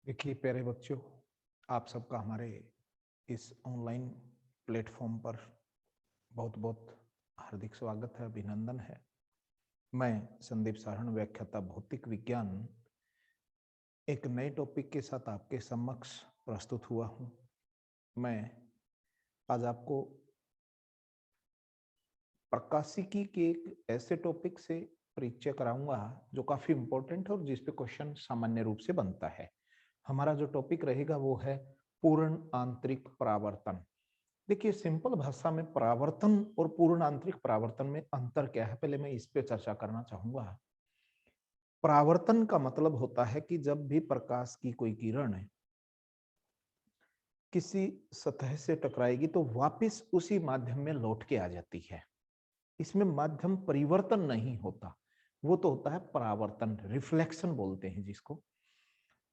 देखिए प्यारे बच्चों, आप सबका हमारे इस ऑनलाइन प्लेटफॉर्म पर बहुत बहुत हार्दिक स्वागत है, अभिनंदन है। मैं संदीप सारण, व्याख्याता भौतिक विज्ञान, एक नए टॉपिक के साथ आपके समक्ष प्रस्तुत हुआ हूँ। मैं आज आपको प्रकाशिकी के एक ऐसे टॉपिक से परिचय कराऊंगा जो काफी इम्पोर्टेंट है और जिस पे क्वेश्चन सामान्य रूप से बनता है। हमारा जो टॉपिक रहेगा वो है पूर्ण आंतरिक परावर्तन। देखिए, सिंपल भाषा में परावर्तन और पूर्ण आंतरिक परावर्तन में अंतर क्या है, पहले मैं इस पे चर्चा करना चाहूंगा। परावर्तन का मतलब होता है कि जब भी प्रकाश की कोई किरण किसी सतह से टकराएगी तो वापस उसी माध्यम में लौट के आ जाती है। इसमें माध्यम परिवर्तन नहीं होता, वो तो होता है परावर्तन, रिफ्लेक्शन बोलते हैं जिसको।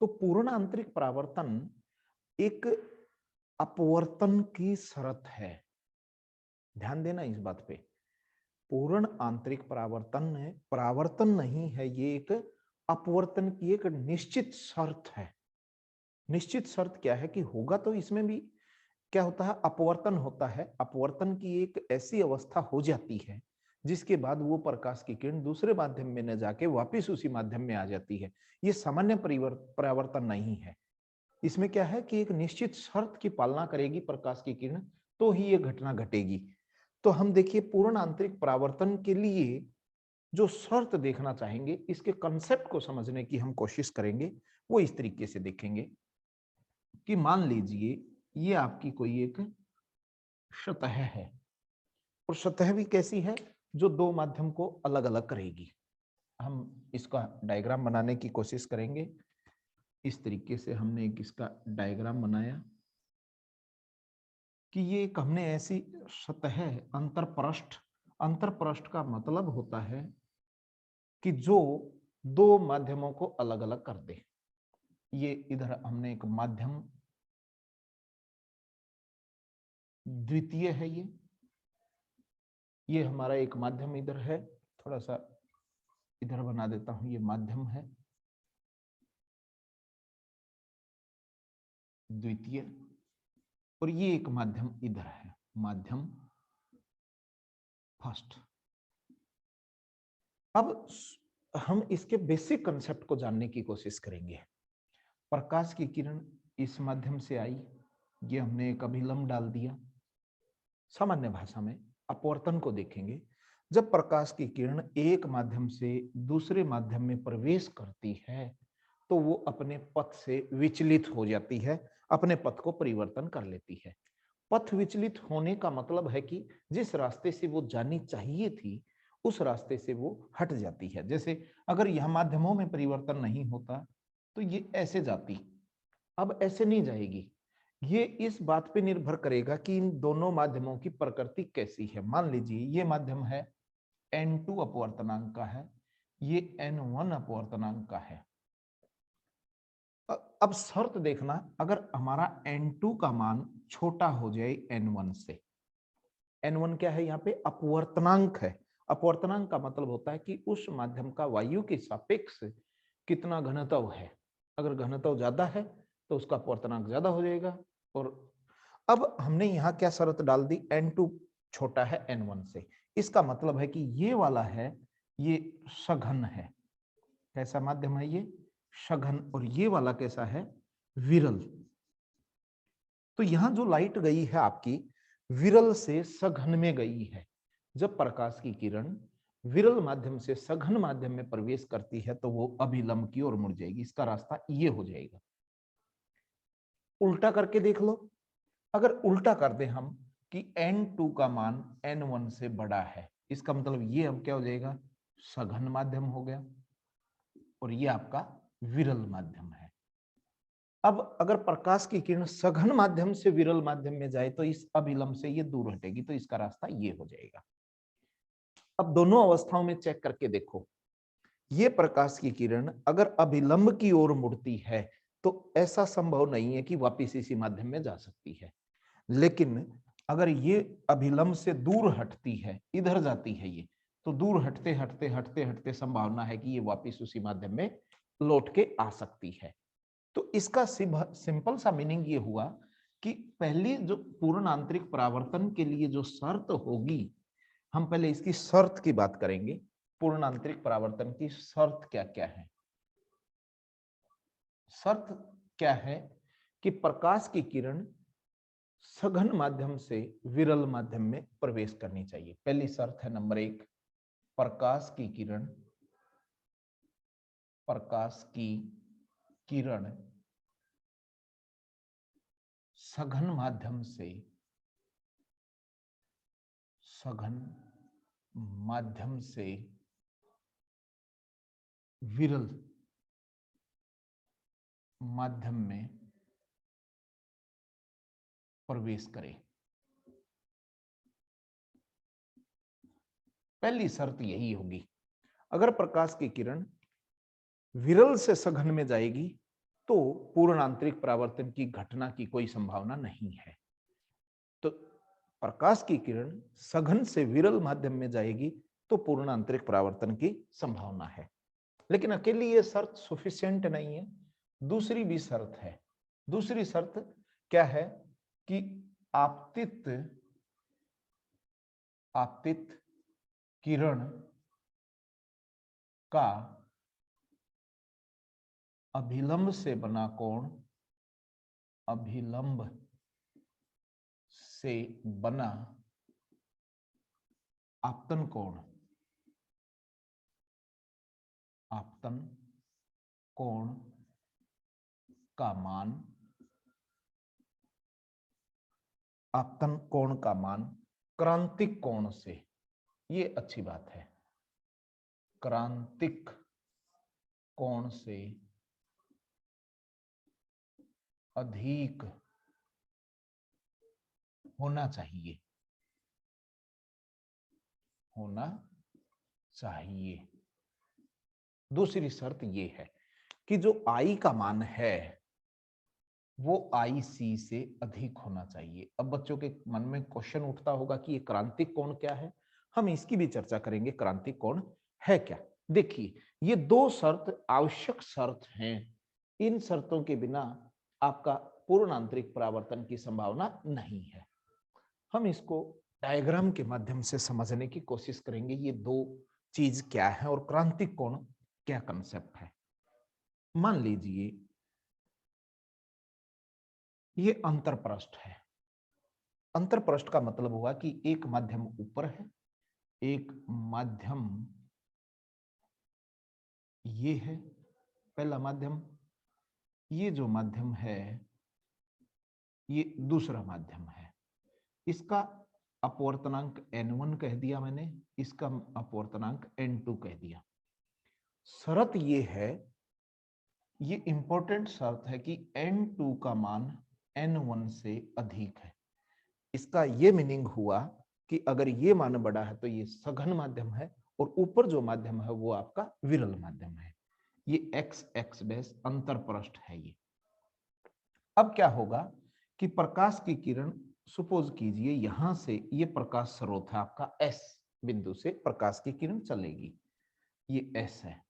तो पूर्ण आंतरिक परावर्तन एक अपवर्तन की शर्त है, ध्यान देना इस बात पे। पूर्ण आंतरिक परावर्तन नहीं है, ये एक अपवर्तन की एक निश्चित शर्त है। निश्चित शर्त क्या है कि होगा तो इसमें भी क्या होता है, अपवर्तन होता है। अपवर्तन की एक ऐसी अवस्था हो जाती है जिसके बाद वो प्रकाश की किरण दूसरे माध्यम में न जाके वापस उसी माध्यम में आ जाती है। ये सामान्य परावर्तन नहीं है। इसमें क्या है कि एक निश्चित शर्त की पालना करेगी प्रकाश की किरण, तो ही ये घटना घटेगी। तो हम देखिए पूर्ण आंतरिक परावर्तन के लिए जो शर्त देखना चाहेंगे, इसके कंसेप्ट को समझने की हम कोशिश करेंगे। वो इस तरीके से देखेंगे कि मान लीजिए ये आपकी कोई एक सतह है, और सतह भी कैसी है, जो दो माध्यम को अलग अलग करेगी। हम इसका डायग्राम बनाने की कोशिश करेंगे। इस तरीके से हमने एक इसका डायग्राम बनाया कि ये एक हमने ऐसी सतह अंतरपृष्ठ, अंतरपृष्ठ का मतलब होता है कि जो दो माध्यमों को अलग अलग कर दे। ये इधर हमने एक माध्यम द्वितीय है, ये हमारा एक माध्यम इधर है, थोड़ा सा इधर बना देता हूं, ये माध्यम है द्वितीय, और ये एक माध्यम इधर है, माध्यम फर्स्ट। अब हम इसके बेसिक कंसेप्ट को जानने की कोशिश करेंगे। प्रकाश की किरण इस माध्यम से आई, ये हमने एक अभिलंब डाल दिया। सामान्य भाषा में अपवर्तन को देखेंगे। जब प्रकाश की किरण एक माध्यम से दूसरे माध्यम में प्रवेश करती है तो वो अपने पथ से विचलित हो जाती है, अपने पथ को परिवर्तन कर लेती है। पथ विचलित होने का मतलब है कि जिस रास्ते से वो जानी चाहिए थी उस रास्ते से वो हट जाती है। जैसे अगर यह माध्यमों में परिवर्तन नहीं होता तो ये ऐसे जाती, अब ऐसे नहीं जाएगी। ये इस बात पे निर्भर करेगा कि इन दोनों माध्यमों की प्रकृति कैसी है। मान लीजिए ये माध्यम है n2 अपवर्तनांक का है, ये n1 अपवर्तनांक का है। अब शर्त देखना, अगर हमारा n2 का मान छोटा हो जाए n1 से, n1 क्या है, यहाँ पे अपवर्तनांक है। अपवर्तनांक का मतलब होता है कि उस माध्यम का वायु के सापेक्ष कितना घनत्व है। अगर घनत्व ज्यादा है तो उसका अपवर्तनांक ज्यादा हो जाएगा। और अब हमने यहाँ क्या शर्त डाल दी, n2 छोटा है n1 से, इसका मतलब है कि ये वाला है, ये सघन है। कैसा माध्यम है ये, सघन। और ये वाला कैसा है, विरल। तो यहां जो लाइट गई है आपकी विरल से सघन में गई है। जब प्रकाश की किरण विरल माध्यम से सघन माध्यम में प्रवेश करती है तो वो अभिलंब की ओर मुड़ जाएगी, इसका रास्ता ये हो जाएगा। उल्टा करके देख लो, अगर उल्टा कर दे हम कि n2 का मान n1 से बड़ा है, इसका मतलब ये अब क्या हो जाएगा, सघन माध्यम हो गया, और ये आपका विरल माध्यम है। अब अगर प्रकाश की किरण सघन माध्यम से विरल माध्यम में जाए तो इस अभिलंब से ये दूर हटेगी, तो इसका रास्ता ये हो जाएगा। अब दोनों अवस्थाओं में चेक करके देखो, ये प्रकाश की किरण अगर अभिलंब की ओर मुड़ती है तो ऐसा संभव नहीं है कि वापिस इसी माध्यम में जा सकती है। लेकिन अगर ये अभिलंब से दूर हटती है, इधर जाती है ये, तो दूर हटते हटते हटते हटते संभावना है कि ये वापिस उसी माध्यम में लौट के आ सकती है। तो इसका सिंपल सा मीनिंग ये हुआ कि पहली जो पूर्ण आंतरिक परावर्तन के लिए जो शर्त होगी, हम पहले इसकी शर्त की बात करेंगे। पूर्ण आंतरिक परावर्तन की शर्त क्या क्या है? शर्त क्या है कि प्रकाश की किरण सघन माध्यम से विरल माध्यम में प्रवेश करनी चाहिए। पहली शर्त है नंबर 1, प्रकाश की किरण सघन माध्यम से विरल माध्यम में प्रवेश करे। पहली शर्त यही होगी। अगर प्रकाश की किरण विरल से सघन में जाएगी तो पूर्ण आंतरिक परावर्तन की घटना की कोई संभावना नहीं है। तो प्रकाश की किरण सघन से विरल माध्यम में जाएगी तो पूर्ण आंतरिक परावर्तन की संभावना है। लेकिन अकेली ये शर्त सफिशिएंट नहीं है, दूसरी भी शर्त है। दूसरी शर्त क्या है कि आपतित किरण का अभिलंब से बना कोण, अभिलंब से बना आपतन कोण का मान, आपतन कोण का मान क्रांतिक कोण से, ये अच्छी बात है, क्रांतिक कोण से अधिक होना चाहिए। दूसरी शर्त ये है कि जो आई का मान है वो IC से अधिक होना चाहिए। अब बच्चों के मन में क्वेश्चन उठता होगा कि ये क्रांतिक कोण क्या है, हम इसकी भी चर्चा करेंगे। क्रांतिक कोण है क्या? देखिए, ये दो शर्त आवश्यक शर्त हैं। इन शर्तों के बिना आपका पूर्ण आंतरिक परावर्तन की संभावना नहीं है। हम इसको डायग्राम के माध्यम से समझने की कोशिश करेंगे, ये दो चीज क्या है और क्रांतिक कोण क्या कंसेप्ट है। मान लीजिए ये अंतरपृष्ठ है। अंतरपृष्ठ का मतलब हुआ कि एक माध्यम ऊपर है, एक माध्यम ये है, पहला माध्यम। ये जो माध्यम है ये दूसरा माध्यम है। इसका अपवर्तनांक N1 कह दिया मैंने, इसका अपवर्तनांक N2 कह दिया। शर्त ये है, ये इंपॉर्टेंट शर्त है कि N2 का मान N1 से अधिक है। इसका ये मीनिंग हुआ कि अगर ये मान बड़ा है तो ये सघन माध्यम है और ऊपर जो माध्यम है वो आपका विरल माध्यम है। ये x डैश अंतरपृष्ठ है ये। अब क्या होगा कि प्रकाश की किरण, सपोज कीजिए यहां से ये प्रकाश स्रोत है आपका, S बिंदु से प्रकाश की किरण चलेगी, ये S है,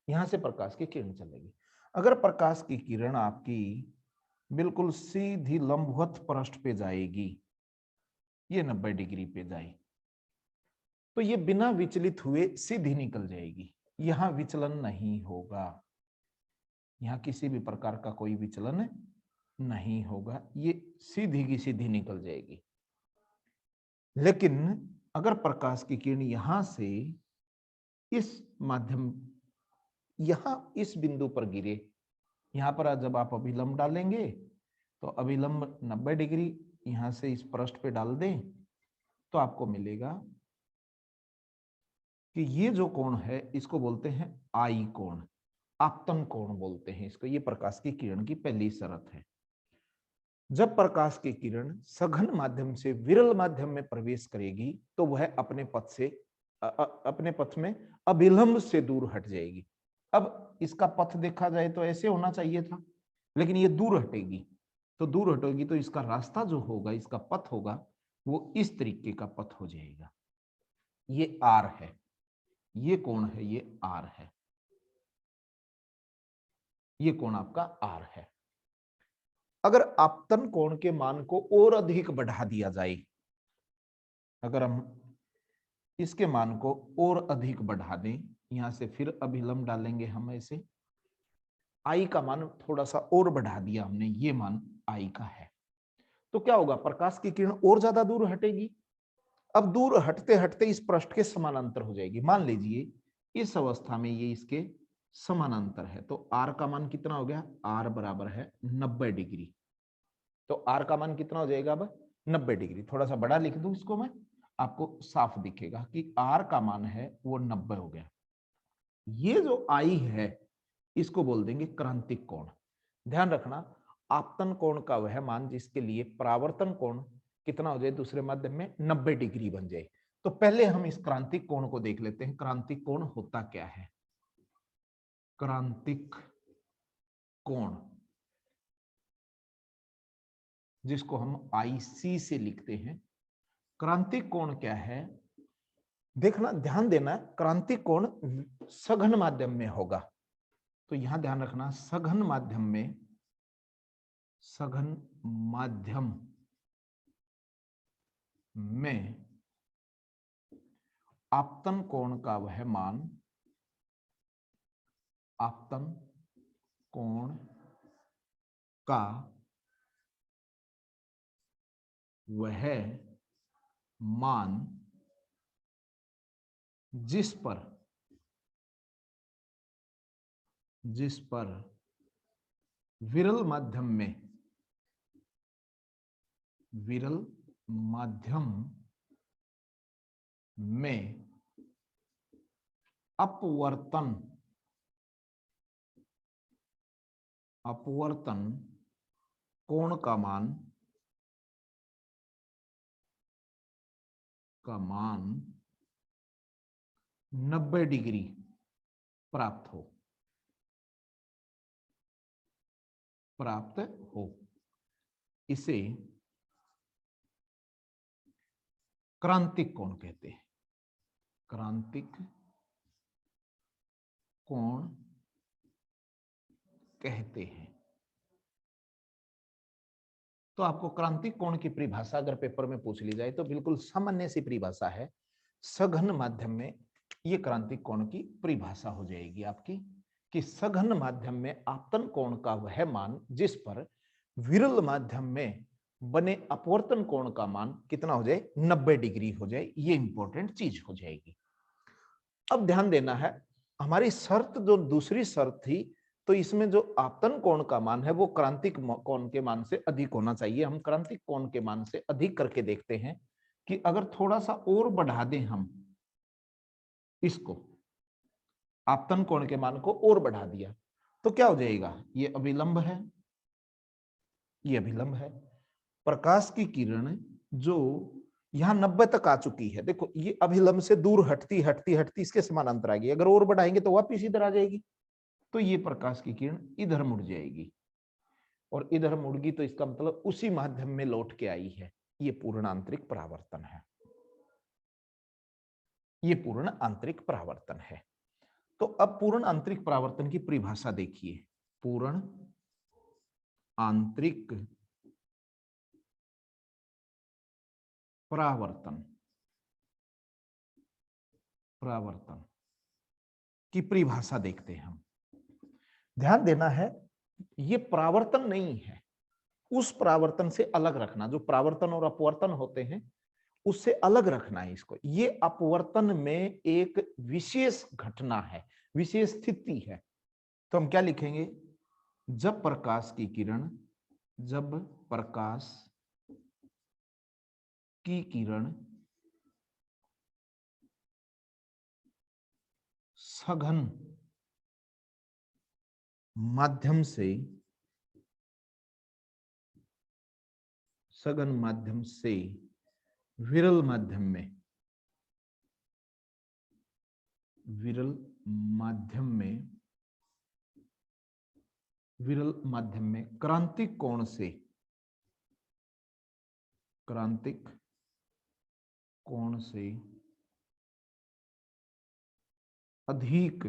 यहां से प्रकाश की किरण चलेगी। अगर प्रकाश की किरण आपकी बिल्कुल सीधी लंबवत पृष्ठ पे जाएगी, ये 90 डिग्री पे जाए तो ये बिना विचलित हुए सीधी निकल जाएगी, यहां विचलन नहीं होगा, यहां किसी भी प्रकार का कोई विचलन नहीं होगा, ये सीधी की सीधी निकल जाएगी। लेकिन अगर प्रकाश की किरण यहां से इस माध्यम, यहां इस बिंदु पर गिरे, यहां पर जब आप अभिलंब डालेंगे तो अभिलंब 90 डिग्री यहां से इस पृष्ठ पे डाल दें तो आपको मिलेगा कि ये जो कोण है इसको बोलते हैं आई कोण, आपतन कोण बोलते हैं इसको। ये प्रकाश की किरण की पहली शर्त है। जब प्रकाश की किरण सघन माध्यम से विरल माध्यम में प्रवेश करेगी तो वह अपने पथ में अभिलंब से दूर हट जाएगी। अब इसका पथ देखा जाए तो ऐसे होना चाहिए था, लेकिन ये दूर हटेगी, तो दूर हटेगी तो इसका रास्ता जो होगा, इसका पथ होगा वो इस तरीके का पथ हो जाएगा। ये R है, ये कोण है, ये R है। ये कोण आपका आर है। अगर आपतन कोण के मान को और अधिक बढ़ा दिया जाए, अगर हम इसके मान को और अधिक बढ़ा दें, यहां से फिर अभिलंब डालेंगे हम ऐसे, आई का मान थोड़ा सा और बढ़ा दिया हमने, ये मान आई का है, तो क्या होगा, प्रकाश की किरण और ज्यादा दूर हटेगी। अब दूर हटते हटते इस पृष्ठ के समानांतर हो जाएगी। मान लीजिए इस अवस्था में ये इसके समानांतर है, तो आर का मान कितना हो गया, आर बराबर है 90 डिग्री। तो आर का मान कितना हो जाएगा अब, 90 डिग्री। थोड़ा सा बड़ा लिख दूं इसको मैं, आपको साफ दिखेगा कि आर का मान है वो 90 हो गया। ये जो आई है इसको बोल देंगे क्रांतिक कोण। ध्यान रखना, आपतन कोण का वह मान जिसके लिए परावर्तन कोण कितना हो जाए दूसरे माध्यम में, 90 डिग्री बन जाए। तो पहले हम इस क्रांतिक कोण को देख लेते हैं, क्रांतिक कोण होता क्या है। क्रांतिक कोण जिसको हम आईसी से लिखते हैं, क्रांतिक कोण क्या है, देखना ध्यान देना, क्रांतिक कोण सघन माध्यम में होगा। तो यहां ध्यान रखना, सघन माध्यम में, सघन माध्यम में आपतन कोण का वह मान, आपतन कोण का वह मान जिस पर विरल माध्यम में, विरल माध्यम में अपवर्तन, अपवर्तन कोण का मान, का मान 90 डिग्री प्राप्त हो, प्राप्त हो, इसे क्रांतिक कोण कहते हैं। क्रांतिक कोण कहते हैं। तो आपको क्रांतिक कोण की परिभाषा अगर पेपर में पूछ ली जाए तो बिल्कुल सामान्य सी परिभाषा है, सघन माध्यम में ये क्रांतिक कोण की परिभाषा हो जाएगी आपकी, कि सघन माध्यम में आपतन कोण का वह मान जिस पर विरल माध्यम में बने अपवर्तन कोण का मान कितना हो जाए, 90 डिग्री हो जाए, ये इंपॉर्टेंट चीज हो जाएगी। अब ध्यान देना है, हमारी शर्त जो दूसरी शर्त थी, तो इसमें जो आपतन कोण का मान है वो क्रांतिक कोण के मान से अधिक होना चाहिए। हम क्रांतिक कोण के मान से अधिक करके देखते हैं कि अगर थोड़ा सा और बढ़ा दें हम इसको, आपतन कोण के मान को और बढ़ा दिया तो क्या हो जाएगा, ये अभिलंब है, ये अभिलंब है। प्रकाश की किरण जो यहां 90 तक आ चुकी है, देखो ये अभिलंब से दूर हटती हटती हटती इसके समानांतर आएगी, अगर और बढ़ाएंगे तो वापिस इधर आ जाएगी, तो ये प्रकाश की किरण इधर मुड़ जाएगी, और इधर मुड़गी तो इसका मतलब उसी माध्यम में लौट के आई है। ये पूर्ण आंतरिक परावर्तन है, ये पूर्ण आंतरिक परावर्तन है। तो अब पूर्ण आंतरिक परावर्तन की परिभाषा देखिए, पूर्ण आंतरिक परावर्तन, परावर्तन की परिभाषा देखते हैं हम। ध्यान देना है, ये परावर्तन नहीं है, उस परावर्तन से अलग रखना, जो परावर्तन और अपवर्तन होते हैं उससे अलग रखना है इसको। ये अपवर्तन में एक विशेष घटना है, विशेष स्थिति है। तो हम क्या लिखेंगे, जब प्रकाश की किरण, जब प्रकाश की किरण सघन माध्यम से, सघन माध्यम से विरल माध्यम में, विरल माध्यम में, विरल माध्यम में क्रांतिक कोण से, क्रांतिक कोण से अधिक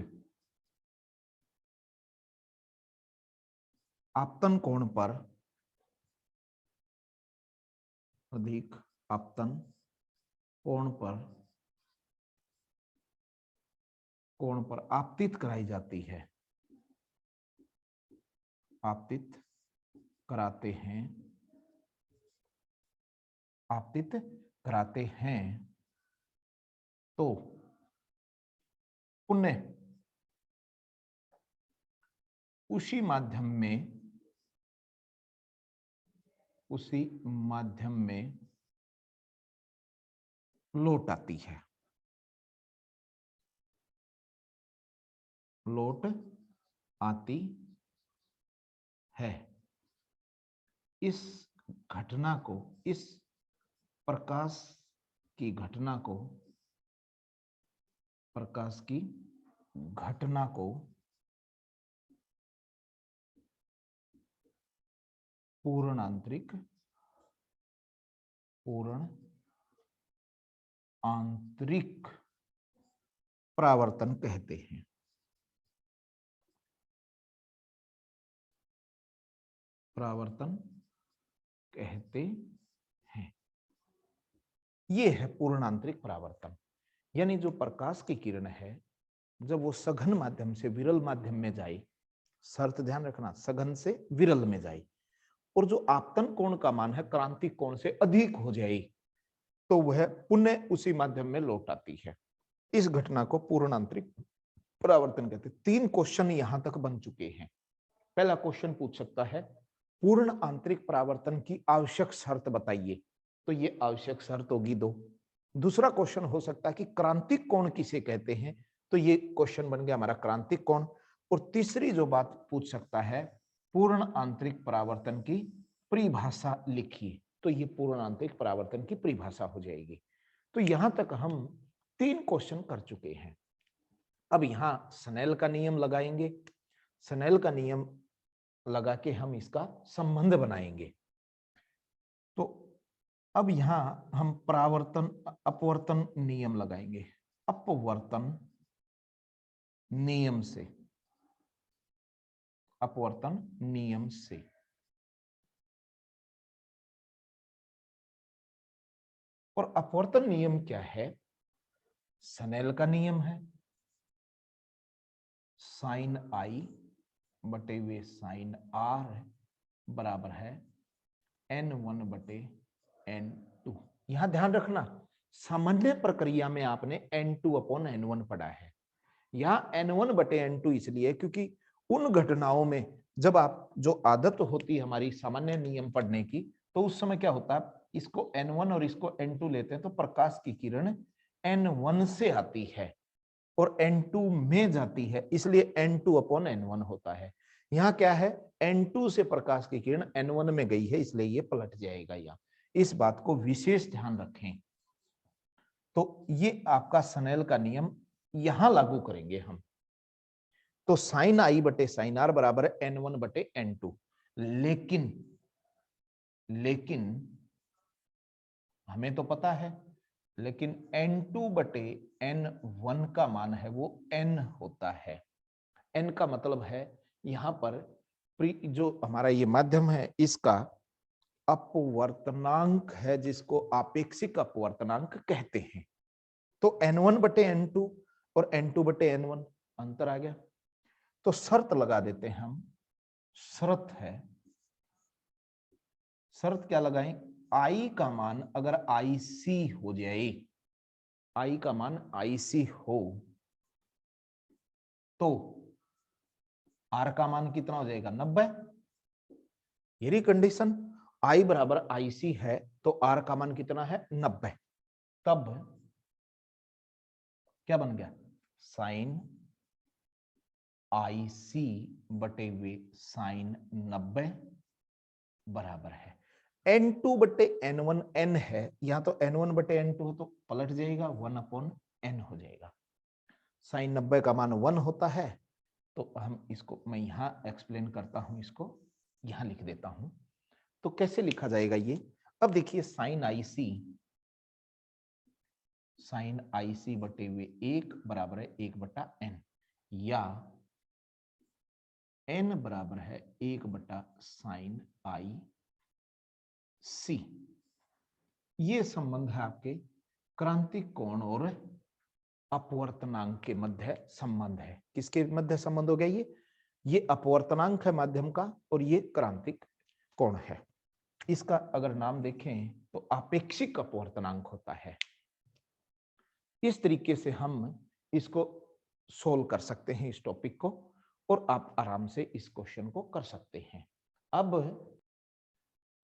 आपतन कोण पर अधिक आपतन कोण पर आपतित कराई जाती है, आपतित कराते हैं, आपतित कराते हैं तो पुनः उसी माध्यम में लौट आती है, लौट आती है। इस घटना को, इस प्रकाश की घटना को, प्रकाश की घटना को पूर्ण आंतरिक परावर्तन कहते हैं। परावर्तन कहते हैं। ये है पूर्ण आंतरिक परावर्तन। यानी जो प्रकाश की किरण है, जब वो सघन माध्यम से विरल माध्यम में जाए, शर्त ध्यान रखना, सघन से विरल में जाए, और जो आपतन कोण का मान है क्रांतिक कोण से अधिक हो जाए, तो वह पुनः उसी माध्यम में लौट आती है। इस घटना को पूर्ण आंतरिक परावर्तन कहते हैं। 3 क्वेश्चन यहां तक बन चुके हैं। पहला क्वेश्चन पूछ सकता है पूर्ण आंतरिक परावर्तन की आवश्यक शर्त बताइए, तो ये आवश्यक शर्त होगी 2। दूसरा क्वेश्चन हो सकता है कि क्रांतिक कोण किसे कहते हैं, तो ये क्वेश्चन बन गया हमारा क्रांतिक कोण। और तीसरी जो बात पूछ सकता है, पूर्ण आंतरिक परावर्तन की परिभाषा लिखिए, तो ये पूर्ण आंतरिक परावर्तन की परिभाषा हो जाएगी। तो यहां तक हम 3 क्वेश्चन कर चुके हैं। अब यहां स्नेल का नियम लगाएंगे। स्नेल का नियम लगा के हम इसका संबंध बनाएंगे। तो अब यहां हम परावर्तन अपवर्तन नियम लगाएंगे। अपवर्तन नियम से, अपवर्तन नियम से और अपवर्तन नियम क्या है? स्नेल का नियम है, साइन आई बटे वे साइन आर बराबर है n1 बटे n2। यहां ध्यान रखना, सामान्य प्रक्रिया में आपने n2 अपॉन n1 पढ़ा है। यहां n1 बटे n2 इसलिए क्योंकि उन घटनाओं में जब आप, जो आदत होती है हमारी सामान्य नियम पढ़ने की, तो उस समय क्या होता है, इसको n1 और इसको n2 लेते हैं तो प्रकाश की किरण n1 से आती है और n2 में जाती है, इसलिए n2 अपॉन n1 होता है। यहाँ क्या है, n2 से प्रकाश की किरण n1 में गई है, इसलिए ये पलट जाएगा। यहाँ इस बात को विशेष ध्यान रखें। तो ये आपका स्नेल का नियम यहां लागू करेंगे हम। तो साइन आई बटे साइन आर बराबर है n1 बटे n2। लेकिन हमें तो पता है, लेकिन n2 बटे n1 का मान है वो n होता है। n का मतलब है यहां पर जो हमारा ये माध्यम है इसका अपवर्तनांक है, जिसको आपेक्षिक अपवर्तनांक कहते हैं। तो n1 बटे n2 और n2 बटे n1 अंतर आ गया। तो शर्त लगा देते हैं हम। शर्त है, शर्त क्या लगाएं, आई का मान अगर IC हो जाए, आई का मान IC हो तो आर का मान कितना हो जाएगा, 90। यही कंडीशन, आई बराबर IC है तो आर का मान कितना है, 90। तब क्या बन गया, साइन IC बटे वे साइन 90 बराबर है n2 बटे n1। n है यहां, तो n1 बटे n2 तो पलट जाएगा, 1 अपॉन n हो जाएगा। साइन 90 का मान 1 होता है, तो हम इसको, मैं यहां एक्सप्लेन करता हूं, इसको यहां लिख देता हूं। तो कैसे लिखा जाएगा ये, अब देखिए साइन IC बटे हुए 1 बराबर है 1 बटा n, या n बराबर है 1/sin i c। ये संबंध है आपके क्रांतिक कोण और अपवर्तनांक के मध्य संबंध है। किसके मध्य संबंध हो गया ये अपवर्तनांक है माध्यम का और ये क्रांतिक कोण है। इसका अगर नाम देखें तो आपेक्षिक अपवर्तनांक होता है। इस तरीके से हम इसको सोल्व कर सकते हैं इस टॉपिक को, और आप आराम से इस क्वेश्चन को कर सकते हैं।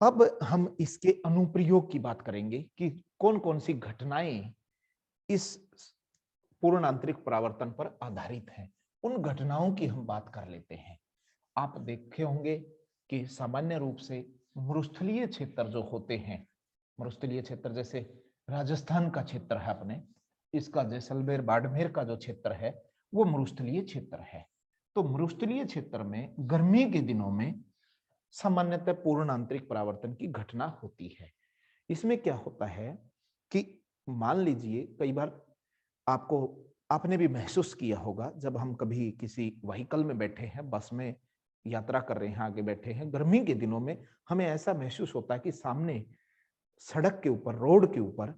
अब हम इसके अनुप्रयोग की बात करेंगे कि कौन कौन सी घटनाएं इस पूर्ण आंतरिक परावर्तन पर आधारित हैं। उन घटनाओं की हम बात कर लेते हैं। आप देखे होंगे कि सामान्य रूप से मरुस्थलीय क्षेत्र जो होते हैं, मरुस्थलीय क्षेत्र जैसे राजस्थान का क्षेत्र है अपने, इसका जैसलमेर बाड़मेर का जो क्षेत्र है वो मरुस्थलीय क्षेत्र है। तो मरुस्थलीय क्षेत्र में गर्मी के दिनों में सामान्यतः पूर्ण आंतरिक परावर्तन की घटना होती है। इसमें क्या होता है कि मान लीजिए कई बार आपने भी महसूस किया होगा, जब हम कभी किसी व्हीकल में बैठे हैं, बस में यात्रा कर रहे हैं, आगे बैठे हैं, गर्मी के दिनों में हमें ऐसा महसूस होता है कि सामने सड़क के ऊपर, रोड के ऊपर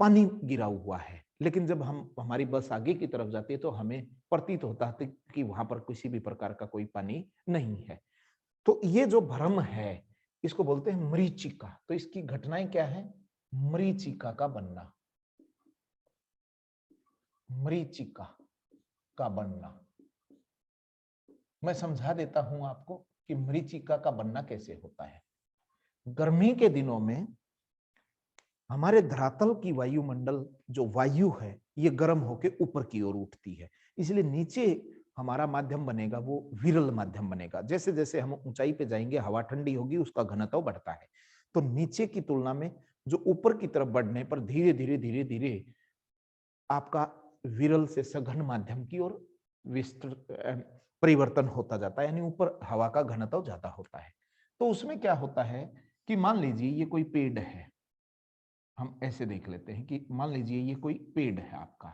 पानी गिरा हुआ है, लेकिन जब हमारी बस आगे की तरफ जाती है तो हमें प्रतीत होता है कि वहां पर किसी भी प्रकार का कोई पानी नहीं है। तो ये जो भ्रम है इसको बोलते हैं मरीचिका। तो इसकी घटनाएं क्या है? मरीचिका का बनना, मरीचिका का बनना। मैं समझा देता हूं आपको कि मरीचिका का बनना कैसे होता है। गर्मी के दिनों में हमारे धरातल की वायुमंडल जो वायु है ये गर्म होकर ऊपर की ओर उठती है, इसलिए नीचे हमारा माध्यम बनेगा वो विरल माध्यम बनेगा। जैसे जैसे हम ऊंचाई पे जाएंगे हवा ठंडी होगी, उसका घनत्व बढ़ता है। तो नीचे की तुलना में जो ऊपर की तरफ बढ़ने पर धीरे धीरे धीरे धीरे आपका विरल से सघन माध्यम की ओर विस्तृत परिवर्तन होता जाता है, यानी ऊपर हवा का घनत्व ज्यादा होता है। तो उसमें क्या होता है कि मान लीजिए ये कोई पेड़ है, हम ऐसे देख लेते हैं कि मान लीजिए ये कोई पेड़ है आपका,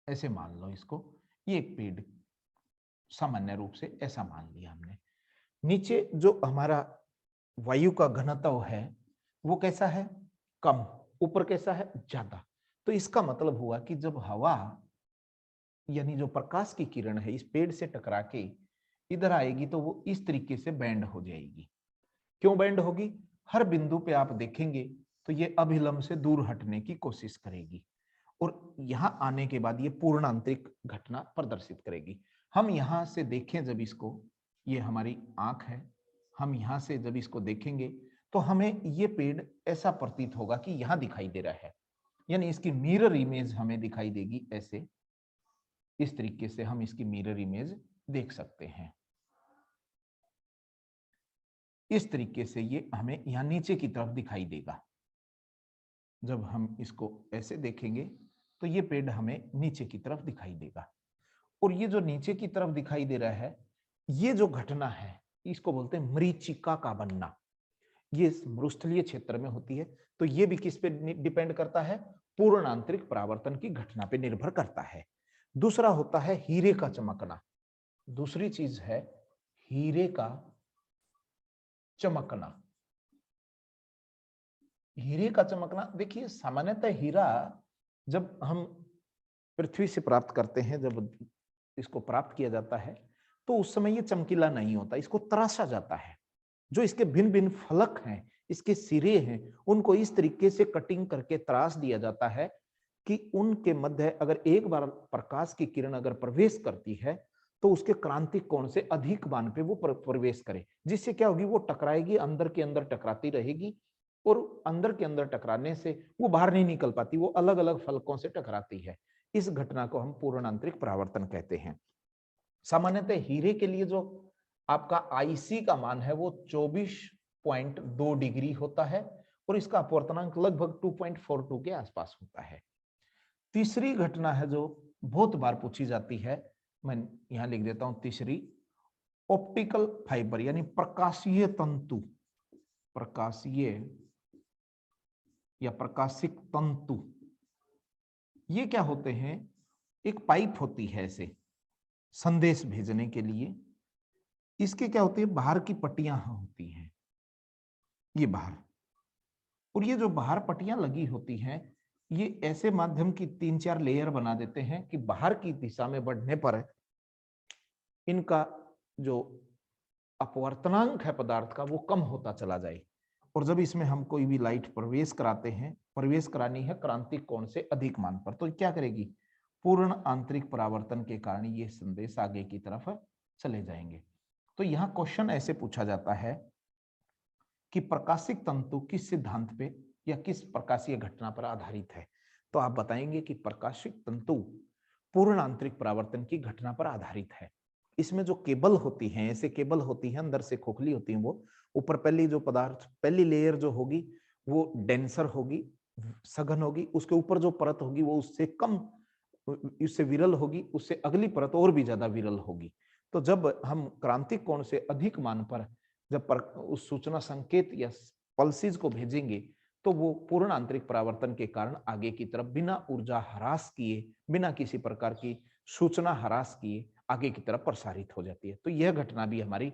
ऐसे मान लो इसको, ये एक पेड़ सामान्य रूप से ऐसा मान लिया हमने। नीचे जो हमारा वायु का घनत्व है वो कैसा है? कम। ऊपर कैसा है? ज्यादा। तो इसका मतलब हुआ कि जब हवा यानी जो प्रकाश की किरण है इस पेड़ से टकरा के इधर आएगी तो वो इस तरीके से बैंड हो जाएगी। क्यों बैंड होगी? हर बिंदु पे आप देखेंगे तो ये अभिलंब से दूर हटने की कोशिश करेगी और यहां आने के बाद ये पूर्ण आंतरिक घटना प्रदर्शित करेगी। हम यहां से देखें जब इसको, ये हमारी आंख है, हम यहां से जब इसको देखेंगे तो हमें ये पेड़ ऐसा प्रतीत होगा कि यहां दिखाई दे रहा है, यानी इसकी मिरर इमेज हमें दिखाई देगी। ऐसे इस तरीके से हम इसकी मिरर इमेज देख सकते हैं। इस तरीके से ये हमें यहां नीचे की तरफ दिखाई देगा। जब हम इसको ऐसे देखेंगे तो ये पेड़ हमें नीचे की तरफ दिखाई देगा, और ये जो नीचे की तरफ दिखाई दे रहा है ये जो घटना है इसको बोलते हैं मरीचिका का बनना। ये मरुस्थलीय क्षेत्र में होती है। तो ये भी किस पे डिपेंड करता है? पूर्ण आंतरिक परावर्तन की घटना पे निर्भर करता है। दूसरा होता है हीरे का चमकना। दूसरी चीज है हीरे का चमकना। हीरे का चमकना, देखिए सामान्यतः हीरा जब हम पृथ्वी से प्राप्त करते हैं, जब इसको प्राप्त किया जाता है तो उस समय ये चमकीला नहीं होता, इसको तराशा जाता है। जो इसके भिन्न भिन्न फलक हैं, इसके सिरे हैं, उनको इस तरीके से कटिंग करके तराश दिया जाता है कि उनके मध्य अगर एक बार प्रकाश की किरण अगर प्रवेश करती है तो उसके क्रांतिक कोण से अधिक मान पे वो प्रवेश करे, जिससे क्या होगी? वो टकराएगी, अंदर के अंदर टकराती रहेगी, और अंदर के अंदर टकराने से वो बाहर नहीं निकल पाती, वो अलग अलग फलकों से टकराती है। इस घटना को हम पूर्ण आंतरिक परावर्तन कहते हैं। सामान्यतः हीरे के लिए जो आपका आईसी का मान है वो 24.2 डिग्री होता है और इसका अपवर्तनांक लगभग 2.42 के आसपास होता है। तीसरी घटना है जो बहुत बार पूछी जाती है, मैं यहां लिख देता हूं तीसरी, ऑप्टिकल फाइबर यानी प्रकाशीय तंतु, प्रकाशीय या प्रकाशिक तंतु। ये क्या होते हैं? एक पाइप होती है ऐसे, संदेश भेजने के लिए। इसके क्या होती है, बाहर की पट्टियां होती हैं, ये बाहर, और ये जो बाहर पट्टियां लगी होती हैं, ये ऐसे माध्यम की 3-4 लेयर बना देते हैं कि बाहर की दिशा में बढ़ने पर इनका जो अपवर्तनांक है पदार्थ का वो कम होता चला जाए। और जब इसमें हम कोई भी लाइट प्रवेश कराते हैं, प्रवेश करानी है क्रांतिक कोण से अधिक मान पर, तो क्या करेगी, पूर्ण आंतरिक परावर्तन के कारण ये संदेश आगे की तरफ चले जाएंगे। तो यहाँ क्वेश्चन ऐसे पूछा जाता है कि प्रकाशिक तंतु किस सिद्धांत पे या किस प्रकाशीय घटना पर आधारित है। तो आप बताएंगे कि प्रकाशिक तंतु पूर्ण आंतरिक परावर्तन की घटना पर आधारित है। इसमें जो केबल होती हैं, ऐसे केबल होती हैं, अंदर से खोखली होती हैं, वो ऊपर पहली जो पदार्थ, पहली लेयर जो होगी वो डेंसर होगी, सघन होगी, उसके ऊपर जो परत होगी वो उससे कम, उससे विरल होगी, उससे अगली परत और भी ज्यादा विरल होगी। तो जब हम क्रांतिक कोण से अधिक मान पर जब उस सूचना संकेत या पल्सेस को भेजेंगे तो वो पूर्ण आंतरिक परावर्तन के कारण आगे की तरफ बिना ऊर्जा ह्रास किए, बिना किसी प्रकार की सूचना ह्रास किए आगे की तरफ प्रसारित हो जाती है। तो यह घटना भी हमारी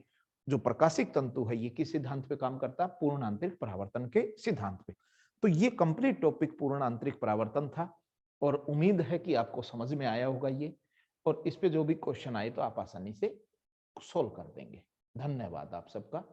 जो प्रकाशिक तंतु है ये किस सिद्धांत पे काम करता है, पूर्ण आंतरिक परावर्तन के सिद्धांत पे। तो ये कंप्लीट टॉपिक पूर्ण आंतरिक परावर्तन था और उम्मीद है कि आपको समझ में आया होगा ये, और इस पे जो भी क्वेश्चन आए तो आप आसानी से सोल्व कर देंगे। धन्यवाद आप सबका।